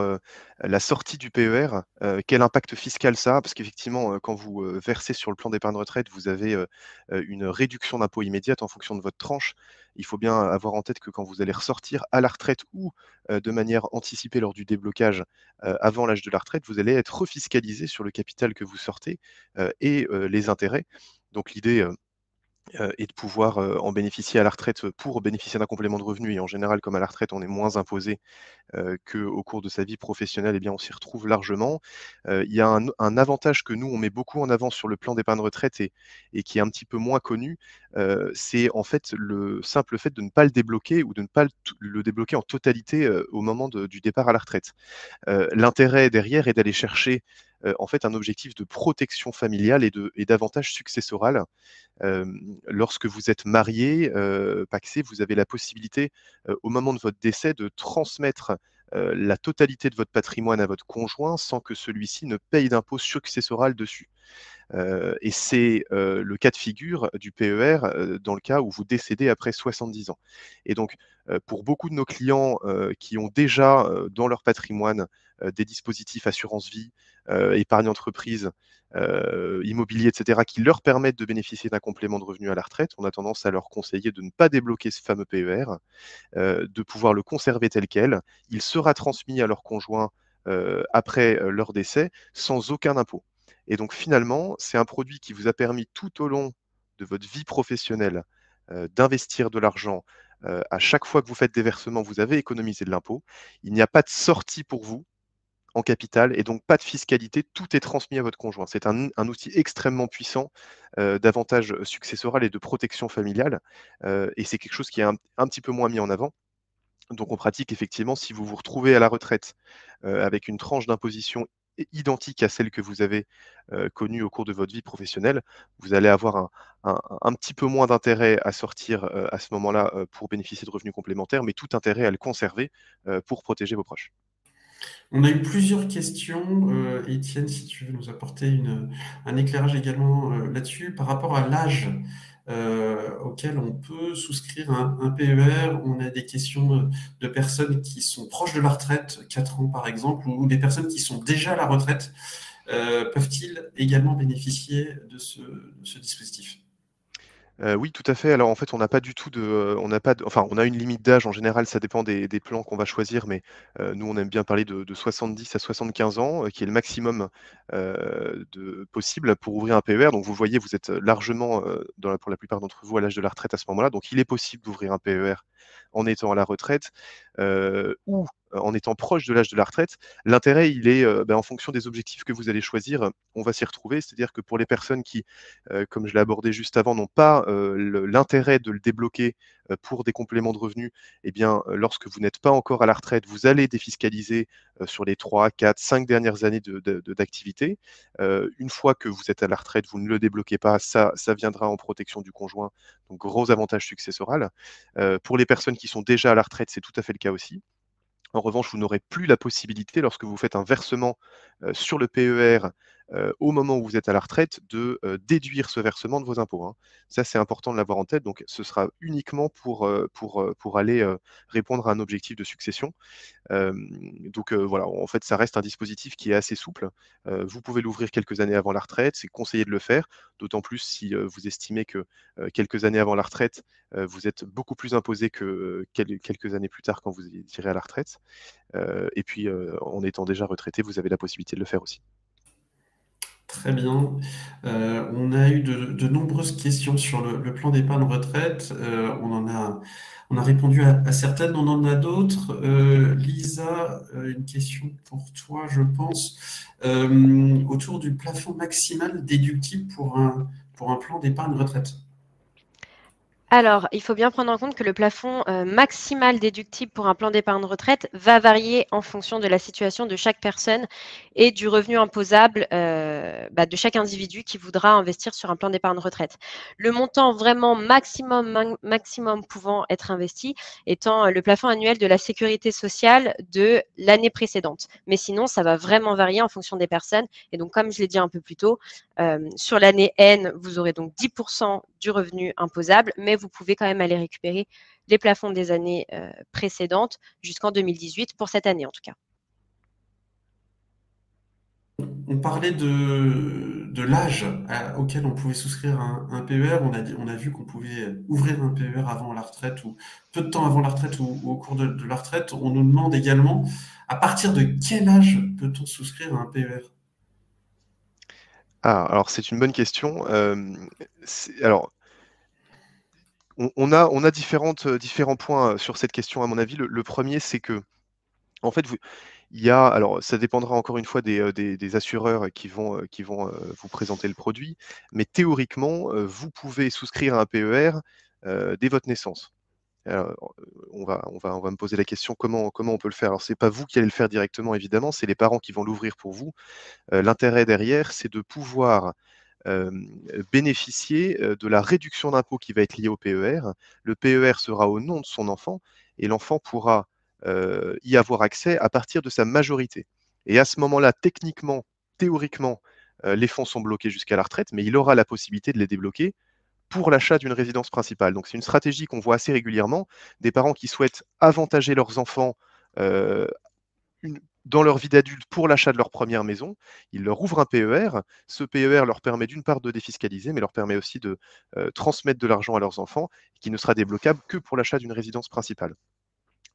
C: la sortie du PER. Quel impact fiscal ça a? Parce qu'effectivement, quand vous versez sur le plan d'épargne retraite, vous avez une réduction d'impôt immédiate en fonction de votre tranche. Il faut bien avoir en tête que quand vous allez ressortir à la retraite ou de manière anticipée lors du déblocage avant l'âge de la retraite, vous allez être refiscalisé sur le capital que vous sortez et les intérêts. Donc l'idée et de pouvoir en bénéficier à la retraite pour bénéficier d'un complément de revenu. Et en général, comme à la retraite, on est moins imposé qu'au cours de sa vie professionnelle, eh bien, on s'y retrouve largement. Il y a un avantage que nous, on met beaucoup en avant sur le plan d'épargne retraite et qui est un petit peu moins connu, c'est en fait le simple fait de ne pas le débloquer ou de ne pas le débloquer en totalité au moment du départ à la retraite. L'intérêt derrière est d'aller chercher en fait un objectif de protection familiale et d'avantage successoral. Lorsque vous êtes marié, pacsé, vous avez la possibilité, au moment de votre décès, de transmettre la totalité de votre patrimoine à votre conjoint sans que celui-ci ne paye d'impôt successoral dessus. Et c'est le cas de figure du PER dans le cas où vous décédez après 70 ans. Et donc, pour beaucoup de nos clients qui ont déjà dans leur patrimoine des dispositifs assurance vie, épargne entreprise, immobilier, etc., qui leur permettent de bénéficier d'un complément de revenu à la retraite, on a tendance à leur conseiller de ne pas débloquer ce fameux PER, de pouvoir le conserver tel quel. Il sera transmis à leur conjoint après leur décès sans aucun impôt. Et donc finalement, c'est un produit qui vous a permis tout au long de votre vie professionnelle d'investir de l'argent. À chaque fois que vous faites des versements, vous avez économisé de l'impôt. Il n'y a pas de sortie pour vous en capital et donc pas de fiscalité. Tout est transmis à votre conjoint. C'est un outil extrêmement puissant d'avantage successoral et de protection familiale. Et c'est quelque chose qui est un petit peu moins mis en avant. Donc, en pratique, effectivement, si vous vous retrouvez à la retraite avec une tranche d'imposition identique à celle que vous avez connue au cours de votre vie professionnelle, vous allez avoir un petit peu moins d'intérêt à sortir à ce moment-là pour bénéficier de revenus complémentaires, mais tout intérêt à le conserver pour protéger vos proches.
A: On a eu plusieurs questions. Étienne, si tu veux nous apporter un éclairage également là-dessus, par rapport à l'âge auquel on peut souscrire un PER. On a des questions de personnes qui sont proches de la retraite, 4 ans par exemple, ou des personnes qui sont déjà à la retraite. Peuvent-ils également bénéficier de ce dispositif?
C: Oui, tout à fait. Alors en fait, on n'a pas du tout enfin, on a une limite d'âge en général, ça dépend des plans qu'on va choisir, mais nous, on aime bien parler de 70 à 75 ans, qui est le maximum possible pour ouvrir un PER. Donc vous voyez, vous êtes largement, pour la plupart d'entre vous, à l'âge de la retraite à ce moment-là. Donc il est possible d'ouvrir un PER en étant à la retraite ou en étant proche de l'âge de la retraite. L'intérêt, il est en fonction des objectifs que vous allez choisir, on va s'y retrouver. C'est-à-dire que pour les personnes qui, comme je l'ai abordé juste avant, n'ont pas l'intérêt de le débloquer pour des compléments de revenus, eh bien, lorsque vous n'êtes pas encore à la retraite, vous allez défiscaliser sur les 3, 4, 5 dernières années d'activité. Une fois que vous êtes à la retraite, vous ne le débloquez pas, ça viendra en protection du conjoint, donc gros avantage successoral. Pour les personnes qui sont déjà à la retraite, c'est tout à fait le cas aussi. En revanche, vous n'aurez plus la possibilité, lorsque vous faites un versement sur le PER au moment où vous êtes à la retraite, de déduire ce versement de vos impôts, hein. Ça, c'est important de l'avoir en tête. Donc, ce sera uniquement pour aller répondre à un objectif de succession. Donc voilà, en fait, ça reste un dispositif qui est assez souple. Vous pouvez l'ouvrir quelques années avant la retraite, c'est conseillé de le faire, d'autant plus si vous estimez que quelques années avant la retraite, vous êtes beaucoup plus imposé que quelques années plus tard quand vous irez à la retraite. Et puis, en étant déjà retraité, vous avez la possibilité de le faire aussi.
A: Très bien. On a eu de nombreuses questions sur le plan d'épargne retraite. On a répondu à certaines, on en a d'autres. Lisa, une question pour toi, je pense, autour du plafond maximal déductible pour un plan d'épargne retraite.
B: Alors, il faut bien prendre en compte que le plafond maximal déductible pour un plan d'épargne retraite va varier en fonction de la situation de chaque personne et du revenu imposable de chaque individu qui voudra investir sur un plan d'épargne retraite. Le montant vraiment maximum pouvant être investi étant le plafond annuel de la sécurité sociale de l'année précédente. Mais sinon, ça va vraiment varier en fonction des personnes. Et donc, comme je l'ai dit un peu plus tôt, sur l'année N, vous aurez donc 10% du revenu imposable, mais vous pouvez quand même aller récupérer les plafonds des années précédentes jusqu'en 2018, pour cette année en tout cas.
A: On parlait de l'âge auquel on pouvait souscrire un PER. On a vu qu'on pouvait ouvrir un PER avant la retraite ou peu de temps avant la retraite ou au cours de la retraite. On nous demande également à partir de quel âge peut-on souscrire un PER?
C: Ah, alors c'est une bonne question. Alors, on a différents points sur cette question, à mon avis. Le premier, c'est que, en fait, alors ça dépendra encore une fois des assureurs qui vont vous présenter le produit, mais théoriquement, vous pouvez souscrire à un PER dès votre naissance. Alors, on va me poser la question, comment on peut le faire? Alors, c'est pas vous qui allez le faire directement, évidemment, c'est les parents qui vont l'ouvrir pour vous. L'intérêt derrière, c'est de pouvoir bénéficier de la réduction d'impôt qui va être liée au PER. Le PER sera au nom de son enfant et l'enfant pourra y avoir accès à partir de sa majorité. Et à ce moment-là, techniquement, théoriquement, les fonds sont bloqués jusqu'à la retraite, mais il aura la possibilité de les débloquer pour l'achat d'une résidence principale. Donc c'est une stratégie qu'on voit assez régulièrement, des parents qui souhaitent avantager leurs enfants dans leur vie d'adulte pour l'achat de leur première maison. Ils leur ouvrent un PER. Ce PER leur permet d'une part de défiscaliser, mais leur permet aussi de transmettre de l'argent à leurs enfants, qui ne sera débloquable que pour l'achat d'une résidence principale.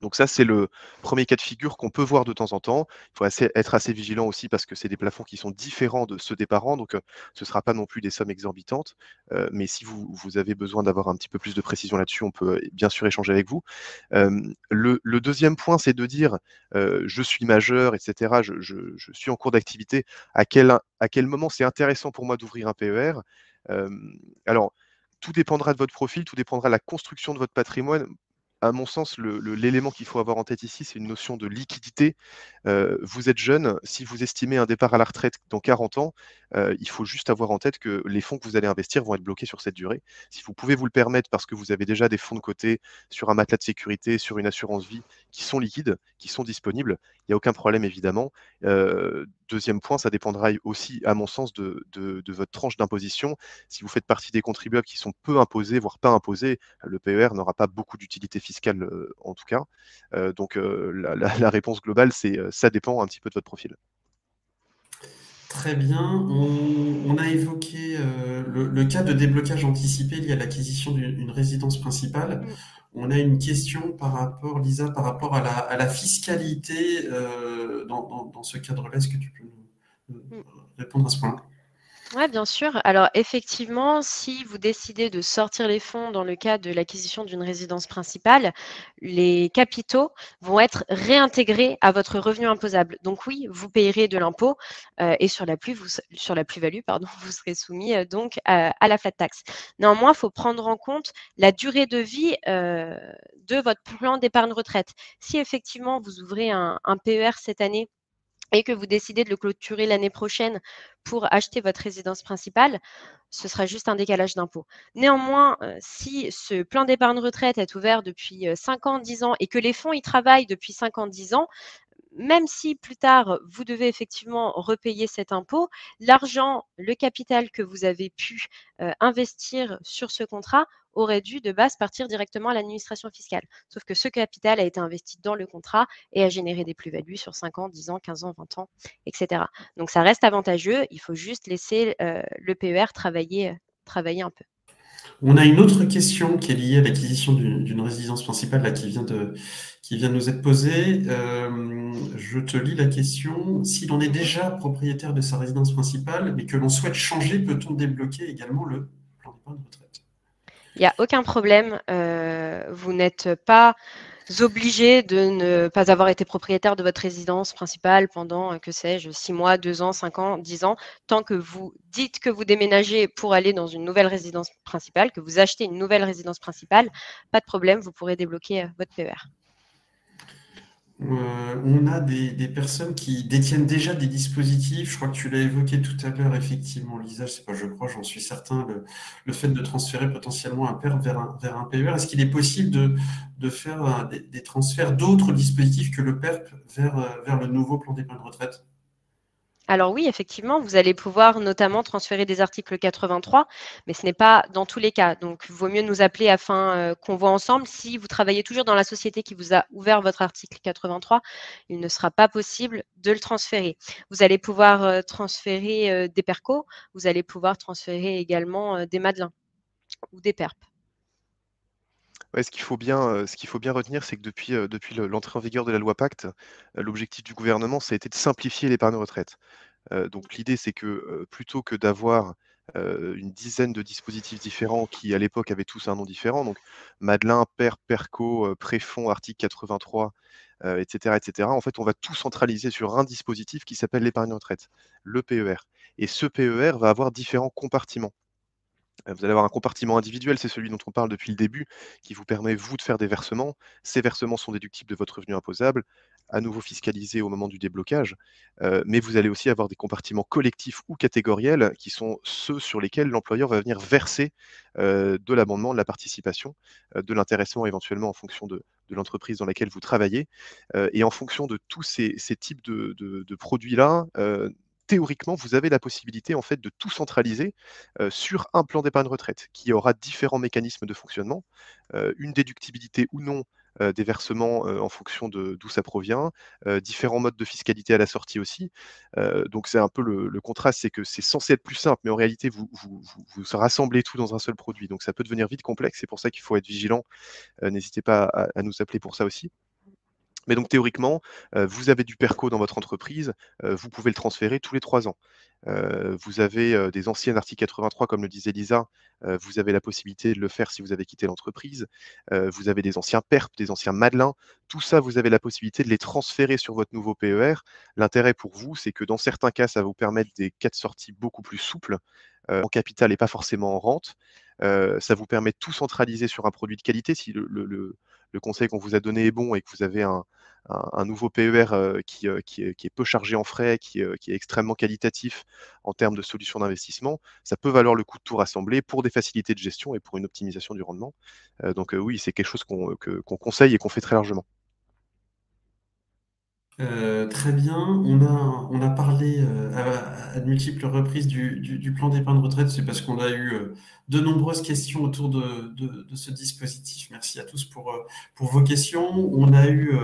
C: Donc ça, c'est le premier cas de figure qu'on peut voir de temps en temps. Il faut être assez vigilant aussi parce que c'est des plafonds qui sont différents de ceux des parents, donc ce ne sera pas non plus des sommes exorbitantes. Mais si vous avez besoin d'avoir un petit peu plus de précision là-dessus, on peut bien sûr échanger avec vous. Le deuxième point, c'est de dire je suis majeur, etc., je suis en cours d'activité, à quel moment c'est intéressant pour moi d'ouvrir un PER. Alors, tout dépendra de votre profil, tout dépendra de la construction de votre patrimoine. À mon sens, l'élément qu'il faut avoir en tête ici, c'est une notion de liquidité. Vous êtes jeune, si vous estimez un départ à la retraite dans 40 ans, il faut juste avoir en tête que les fonds que vous allez investir vont être bloqués sur cette durée. Si vous pouvez vous le permettre parce que vous avez déjà des fonds de côté sur un matelas de sécurité, sur une assurance vie qui sont liquides, qui sont disponibles, il n'y a aucun problème évidemment. Deuxième point, ça dépendra aussi, à mon sens, de votre tranche d'imposition. Si vous faites partie des contribuables qui sont peu imposés, voire pas imposés, le PER n'aura pas beaucoup d'utilité fiscale en tout cas. Donc la réponse globale, c'est ça dépend un petit peu de votre profil.
A: Très bien. On a évoqué le cas de déblocage anticipé lié à l'acquisition d'une résidence principale. On a une question par rapport, Lisa, par rapport à la fiscalité dans ce cadre-là. Est-ce que tu peux nous répondre à ce point-là?
B: Oui, bien sûr. Alors effectivement, si vous décidez de sortir les fonds dans le cadre de l'acquisition d'une résidence principale, les capitaux vont être réintégrés à votre revenu imposable. Donc oui, vous payerez de l'impôt et sur la plus-value, pardon, vous serez soumis donc à la flat tax. Néanmoins, il faut prendre en compte la durée de vie de votre plan d'épargne retraite. Si effectivement vous ouvrez un PER cette année et que vous décidez de le clôturer l'année prochaine pour acheter votre résidence principale, ce sera juste un décalage d'impôt. Néanmoins, si ce plan d'épargne retraite est ouvert depuis 5 ans, 10 ans et que les fonds y travaillent depuis 5 ans, 10 ans, même si plus tard, vous devez effectivement repayer cet impôt, l'argent, le capital que vous avez pu investir sur ce contrat aurait dû de base partir directement à l'administration fiscale. Sauf que ce capital a été investi dans le contrat et a généré des plus-values sur 5 ans, 10 ans, 15 ans, 20 ans, etc. Donc ça reste avantageux, il faut juste laisser le PER travailler un peu.
A: On a une autre question qui est liée à l'acquisition d'une résidence principale là, qui vient de nous être posée. Je te lis la question. Si l'on est déjà propriétaire de sa résidence principale, mais que l'on souhaite changer, peut-on débloquer également le plan d'épargne retraite?
B: Il n'y a aucun problème. Vous n'êtes pas obligé de ne pas avoir été propriétaire de votre résidence principale pendant, que sais-je, 6 mois, 2 ans, 5 ans, 10 ans. Tant que vous dites que vous déménagez pour aller dans une nouvelle résidence principale, que vous achetez une nouvelle résidence principale, pas de problème, vous pourrez débloquer votre PER.
A: On a des personnes qui détiennent déjà des dispositifs. Je crois que tu l'as évoqué tout à l'heure, effectivement, Lisa, je crois, j'en suis certain, le fait de transférer potentiellement un PER vers un PER. Est-ce qu'il est possible de faire des transferts d'autres dispositifs que le PERP vers le nouveau plan d'épargne retraite?
B: Alors oui, effectivement, vous allez pouvoir notamment transférer des articles 83, mais ce n'est pas dans tous les cas. Donc, il vaut mieux nous appeler afin qu'on voit ensemble. Si vous travaillez toujours dans la société qui vous a ouvert votre article 83, il ne sera pas possible de le transférer. Vous allez pouvoir transférer des PERCO, vous allez pouvoir transférer également des Madelins ou des PERP.
C: Ouais, ce qu'il faut bien retenir, c'est que depuis l'entrée en vigueur de la loi Pacte, l'objectif du gouvernement, ça a été de simplifier l'épargne retraite. Donc l'idée, c'est que plutôt que d'avoir une dizaine de dispositifs différents qui, à l'époque, avaient tous un nom différent, donc Madelin, PERP, PERCO, Préfonds, article 83, etc., etc., en fait, on va tout centraliser sur un dispositif qui s'appelle l'épargne retraite, le PER. Et ce PER va avoir différents compartiments. Vous allez avoir un compartiment individuel, c'est celui dont on parle depuis le début, qui vous permet, vous, de faire des versements. Ces versements sont déductibles de votre revenu imposable, à nouveau fiscalisés au moment du déblocage. Mais vous allez aussi avoir des compartiments collectifs ou catégoriels, qui sont ceux sur lesquels l'employeur va venir verser de l'abondement, de la participation, de l'intéressement éventuellement en fonction de l'entreprise dans laquelle vous travaillez. Et en fonction de tous ces types de produits-là, théoriquement, vous avez la possibilité en fait de tout centraliser sur un plan d'épargne retraite qui aura différents mécanismes de fonctionnement, une déductibilité ou non des versements en fonction d'où ça provient, différents modes de fiscalité à la sortie aussi. Donc c'est un peu le contraste, c'est que c'est censé être plus simple, mais en réalité, vous rassemblez tout dans un seul produit. Donc ça peut devenir vite complexe, c'est pour ça qu'il faut être vigilant. N'hésitez pas à nous appeler pour ça aussi. Mais donc théoriquement, vous avez du PERCO dans votre entreprise, vous pouvez le transférer tous les 3 ans. Vous avez, des anciennes articles 83 comme le disait Lisa, vous avez la possibilité de le faire si vous avez quitté l'entreprise. Vous avez des anciens PERP, des anciens Madelin. Tout ça, vous avez la possibilité de les transférer sur votre nouveau PER. L'intérêt pour vous, c'est que dans certains cas, ça va vous permettre des cas de sortie beaucoup plus souples, en capital et pas forcément en rente. Ça vous permet de tout centraliser sur un produit de qualité. Si le conseil qu'on vous a donné est bon et que vous avez un nouveau PER qui est peu chargé en frais, qui est extrêmement qualitatif en termes de solutions d'investissement, ça peut valoir le coup de tout rassembler pour des facilités de gestion et pour une optimisation du rendement. Donc oui, c'est quelque chose qu'on conseille et qu'on fait très largement.
A: Très bien. On a parlé à de multiples reprises du plan d'épargne retraite. C'est parce qu'on a eu de nombreuses questions autour de ce dispositif. Merci à tous pour vos questions. On a eu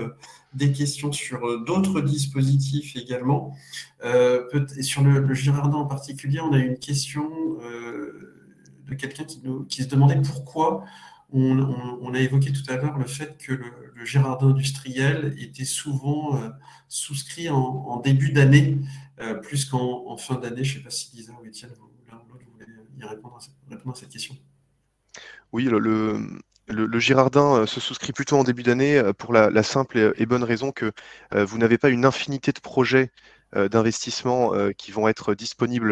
A: des questions sur d'autres dispositifs également. Et sur le Girardin en particulier, on a eu une question de quelqu'un qui se demandait pourquoi on a évoqué tout à l'heure le fait que le Girardin industriel était souvent souscrit en début d'année, plus qu'en fin d'année. Je ne sais pas si Lisa ou Étienne, l'un ou l'autre, vous voulez y répondre à cette question.
C: Oui, le Girardin se souscrit plutôt en début d'année pour la simple et bonne raison que vous n'avez pas une infinité de projets d'investissement qui vont être disponibles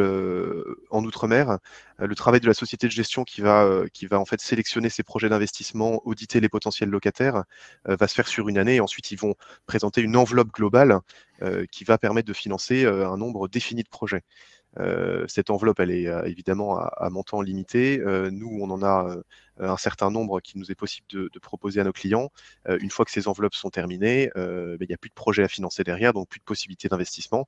C: en Outre-mer. Le travail de la société de gestion qui va en fait sélectionner ces projets d'investissement, auditer les potentiels locataires, va se faire sur une année et ensuite ils vont présenter une enveloppe globale qui va permettre de financer un nombre défini de projets. Cette enveloppe, elle est évidemment à montant limité. Nous, on en a un certain nombre qui nous est possible de proposer à nos clients. Une fois que ces enveloppes sont terminées, il n'y a plus de projet à financer derrière, donc plus de possibilités d'investissement.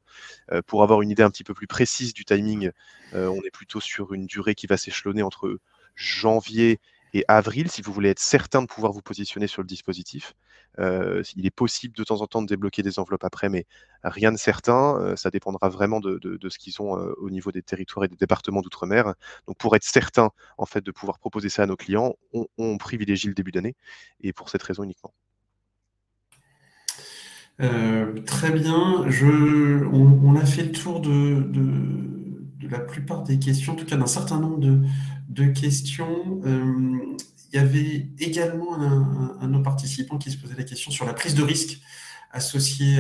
C: Pour avoir une idée un petit peu plus précise du timing, on est plutôt sur une durée qui va s'échelonner entre janvier et avril, si vous voulez être certain de pouvoir vous positionner sur le dispositif. Il est possible de temps en temps de débloquer des enveloppes après, mais rien de certain. Ça dépendra vraiment de ce qu'ils ont au niveau des territoires et des départements d'outre-mer. Donc pour être certain en fait de pouvoir proposer ça à nos clients, on privilégie le début d'année et pour cette raison uniquement.
A: Très bien. On a fait le tour de la plupart des questions, en tout cas d'un certain nombre de questions. Il y avait également un de nos participants qui se posait la question sur la prise de risque associée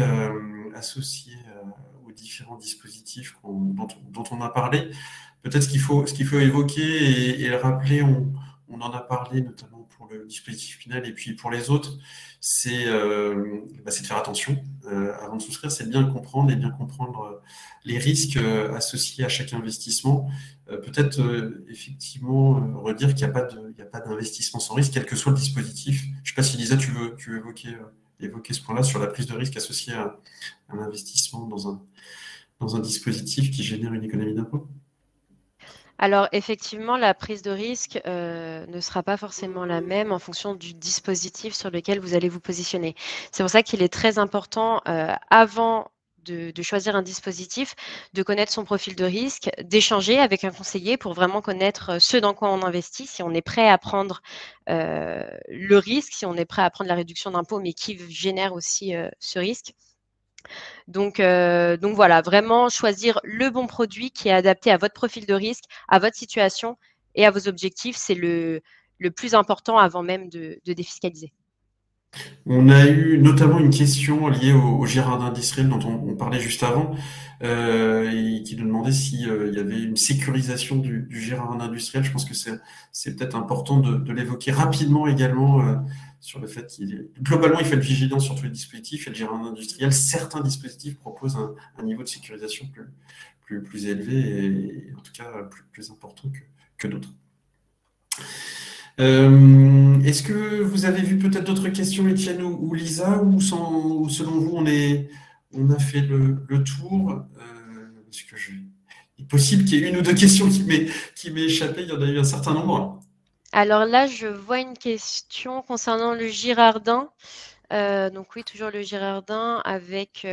A: aux différents dispositifs dont on a parlé. Peut-être ce qu'il faut évoquer et le rappeler, on en a parlé notamment pour le dispositif final et puis pour les autres, c'est de faire attention avant de souscrire, c'est de bien comprendre les risques associés à chaque investissement. Peut-être effectivement redire qu'il n'y a pas d'investissement sans risque, quel que soit le dispositif. Je ne sais pas si Lisa, tu veux évoquer ce point-là sur la prise de risque associée à un investissement dans un dispositif qui génère une économie d'impôt.
B: Alors effectivement, la prise de risque ne sera pas forcément la même en fonction du dispositif sur lequel vous allez vous positionner. C'est pour ça qu'il est très important avant de choisir un dispositif, de connaître son profil de risque, d'échanger avec un conseiller pour vraiment connaître ce dans quoi on investit, si on est prêt à prendre le risque, si on est prêt à prendre la réduction d'impôt, mais qui génère aussi ce risque. Donc voilà, vraiment choisir le bon produit qui est adapté à votre profil de risque, à votre situation et à vos objectifs, c'est le plus important avant même de défiscaliser.
A: On a eu notamment une question liée au Girardin industriel dont on parlait juste avant, et qui nous demandait s'il y avait une sécurisation du Girardin industriel. Je pense que c'est peut-être important de l'évoquer rapidement également sur le fait globalement, il faut être vigilant sur tous les dispositifs. Et le Girardin industriel, certains dispositifs proposent un niveau de sécurisation plus élevé et en tout cas plus important que d'autres. Est-ce que vous avez vu peut-être d'autres questions, Étienne ou Lisa, ou selon vous, on a fait le tour? Parce que il est possible qu'il y ait une ou deux questions qui m'aient échappé, il y en a eu un certain nombre.
B: Alors là, je vois une question concernant le Girardin. Donc oui, toujours le Girardin avec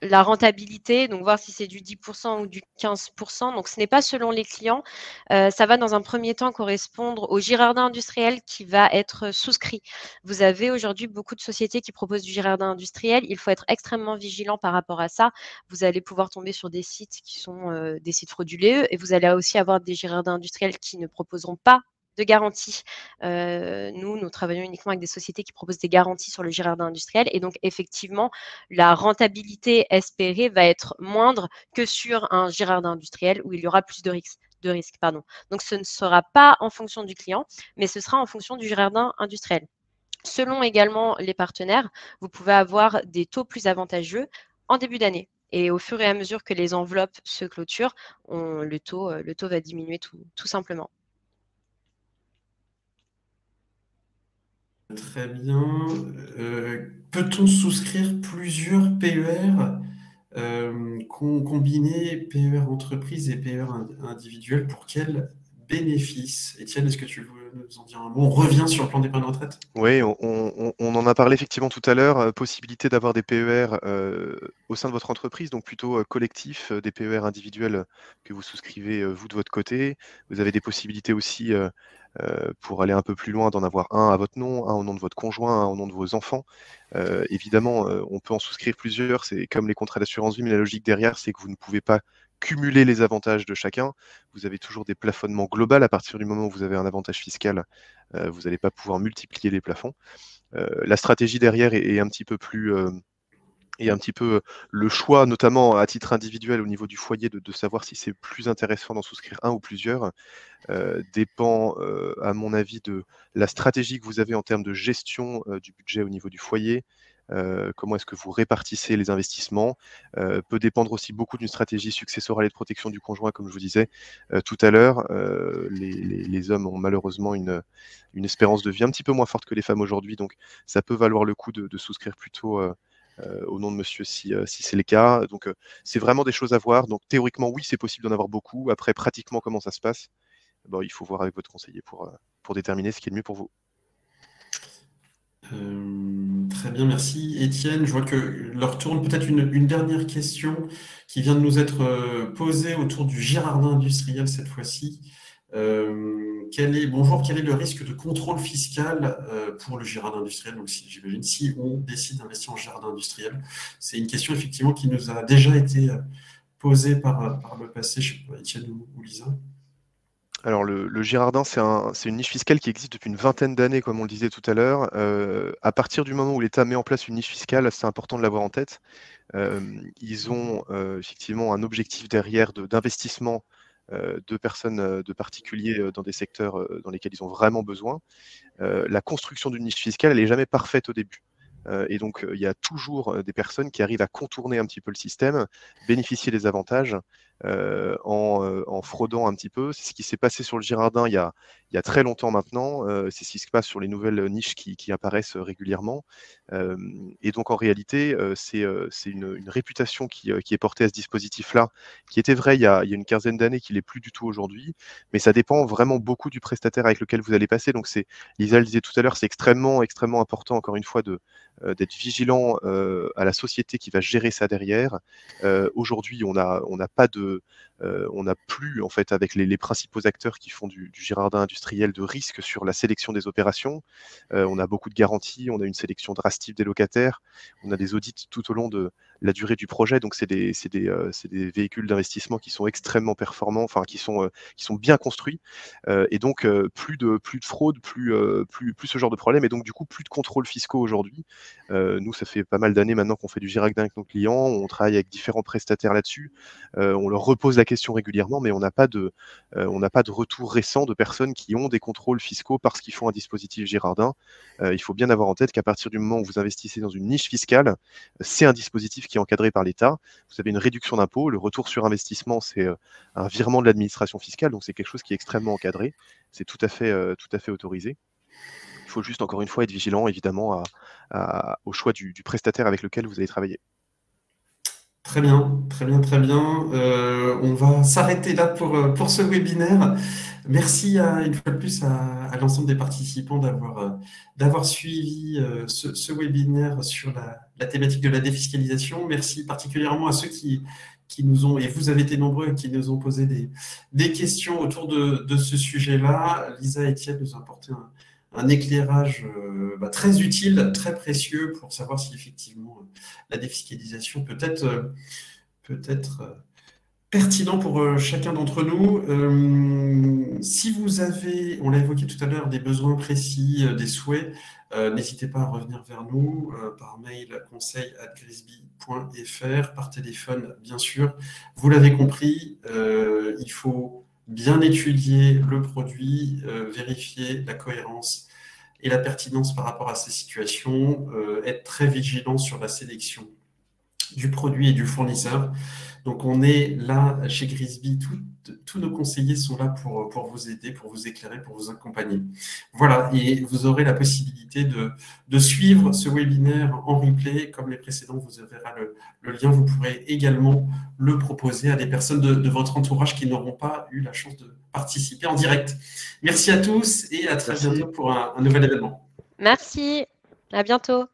B: la rentabilité, donc voir si c'est du 10% ou du 15%. Donc, ce n'est pas selon les clients. Ça va dans un premier temps correspondre au Girardin industriel qui va être souscrit. Vous avez aujourd'hui beaucoup de sociétés qui proposent du Girardin industriel. Il faut être extrêmement vigilant par rapport à ça. Vous allez pouvoir tomber sur des sites qui sont des sites frauduleux et vous allez aussi avoir des Girardins industriels qui ne proposeront pas de garantie. Nous travaillons uniquement avec des sociétés qui proposent des garanties sur le Girardin industriel. Et donc, effectivement, la rentabilité espérée va être moindre que sur un Girardin industriel où il y aura plus de risques. Donc, ce ne sera pas en fonction du client, mais ce sera en fonction du Girardin industriel. Selon également les partenaires, vous pouvez avoir des taux plus avantageux en début d'année. Et au fur et à mesure que les enveloppes se clôturent, le taux va diminuer tout simplement.
A: Très bien. Peut-on souscrire plusieurs PER, combiner PER entreprise et PER individuel, pour quels bénéfices? Étienne, est-ce que tu veux nous en dire un mot? On revient sur le plan d'épargne retraite?
C: Oui, on en a parlé effectivement tout à l'heure, possibilité d'avoir des PER au sein de votre entreprise, donc plutôt collectif, des PER individuels que vous souscrivez vous de votre côté. Vous avez des possibilités aussi pour aller un peu plus loin, d'en avoir un à votre nom, un au nom de votre conjoint, un au nom de vos enfants. Évidemment, on peut en souscrire plusieurs, c'est comme les contrats d'assurance vie, mais la logique derrière, c'est que vous ne pouvez pas cumuler les avantages de chacun. Vous avez toujours des plafonnements globaux. À partir du moment où vous avez un avantage fiscal, vous n'allez pas pouvoir multiplier les plafonds. La stratégie derrière est un petit peu plus... et un petit peu le choix, notamment à titre individuel au niveau du foyer, de savoir si c'est plus intéressant d'en souscrire un ou plusieurs, dépend, à mon avis, de la stratégie que vous avez en termes de gestion du budget au niveau du foyer. Comment est-ce que vous répartissez les investissements, peut dépendre aussi beaucoup d'une stratégie successorale et de protection du conjoint, comme je vous disais tout à l'heure. Les hommes ont malheureusement une espérance de vie un petit peu moins forte que les femmes aujourd'hui, donc ça peut valoir le coup de souscrire plutôt au nom de monsieur si c'est le cas. Donc c'est vraiment des choses à voir. Donc théoriquement, oui, c'est possible d'en avoir beaucoup. Après, pratiquement, comment ça se passe? Bon, il faut voir avec votre conseiller pour déterminer ce qui est le mieux pour vous.
A: Très bien, merci Étienne. Je vois que leur tourne peut-être une dernière question qui vient de nous être posée autour du Girardin industriel cette fois-ci. Bonjour, quel est le risque de contrôle fiscal pour le Girardin industriel? Donc, j'imagine, si on décide d'investir en Girardin industriel, c'est une question effectivement qui nous a déjà été posée par le passé, je ne sais pas, Étienne ou Lisa.
C: Alors le Girardin, c'est une niche fiscale qui existe depuis une vingtaine d'années, comme on le disait tout à l'heure. À partir du moment où l'État met en place une niche fiscale, c'est important de l'avoir en tête. Ils ont effectivement un objectif derrière d'investissement de personnes, de particuliers dans des secteurs dans lesquels ils ont vraiment besoin. La construction d'une niche fiscale, elle n'est jamais parfaite au début. Et donc, il y a toujours des personnes qui arrivent à contourner un petit peu le système, bénéficier des avantages en fraudant un petit peu. C'est ce qui s'est passé sur le Girardin il y a très longtemps maintenant. C'est ce qui se passe sur les nouvelles niches qui apparaissent régulièrement. Et donc, en réalité, c'est une réputation qui est portée à ce dispositif-là, qui était vrai il y a une quinzaine d'années, qui l'est plus du tout aujourd'hui. Mais ça dépend vraiment beaucoup du prestataire avec lequel vous allez passer. Donc, Lisa le disait tout à l'heure, c'est extrêmement, extrêmement important, encore une fois, d'être vigilant à la société qui va gérer ça derrière. Aujourd'hui, on n'a pas on n'a plus, en fait, avec les principaux acteurs qui font du Girardin industriel, de risque sur la sélection des opérations. On a beaucoup de garanties, on a une sélection drastique des locataires, on a des audits tout au long de la durée du projet. Donc, c'est des véhicules d'investissement qui sont extrêmement performants, enfin, qui sont bien construits. Et donc, plus de fraude, plus ce genre de problème. Et donc, du coup, plus de contrôles fiscaux aujourd'hui. Nous, ça fait pas mal d'années maintenant qu'on fait du Girardin avec nos clients. On travaille avec différents prestataires là-dessus. On leur repose la question régulièrement, mais on n'a pas de retour récent de personnes qui ont des contrôles fiscaux parce qu'ils font un dispositif Girardin. Il faut bien avoir en tête qu'à partir du moment où vous investissez dans une niche fiscale, c'est un dispositif qui est encadré par l'État. Vous avez une réduction d'impôt. Le retour sur investissement, c'est un virement de l'administration fiscale, donc c'est quelque chose qui est extrêmement encadré. C'est tout à fait autorisé. Il faut juste, encore une fois, être vigilant, évidemment, au choix du prestataire avec lequel vous allez travailler.
A: Très bien, très bien, très bien. On va s'arrêter là pour ce webinaire. Merci une fois de plus à l'ensemble des participants d'avoir suivi ce webinaire sur la thématique de la défiscalisation. Merci particulièrement à ceux qui nous ont, et vous avez été nombreux, qui nous ont posé des questions autour de ce sujet-là. Lisa et Étienne nous ont apporté un éclairage très utile, très précieux pour savoir si effectivement la défiscalisation peut être pertinent pour chacun d'entre nous. Si vous avez, on l'a évoqué tout à l'heure, des besoins précis, des souhaits, n'hésitez pas à revenir vers nous par mail conseil@grisby.fr, par téléphone bien sûr. Vous l'avez compris, il faut bien étudier le produit, vérifier la cohérence et la pertinence par rapport à ces situations, être très vigilant sur la sélection du produit et du fournisseur. Donc, on est là chez Grisby, tous nos conseillers sont là pour vous aider, pour vous éclairer, pour vous accompagner. Voilà, et vous aurez la possibilité de suivre ce webinaire en replay. Comme les précédents, vous verrez le lien. Vous pourrez également le proposer à des personnes de votre entourage qui n'auront pas eu la chance de participer en direct. Merci à tous et à très bientôt pour un nouvel événement.
B: Merci, à bientôt.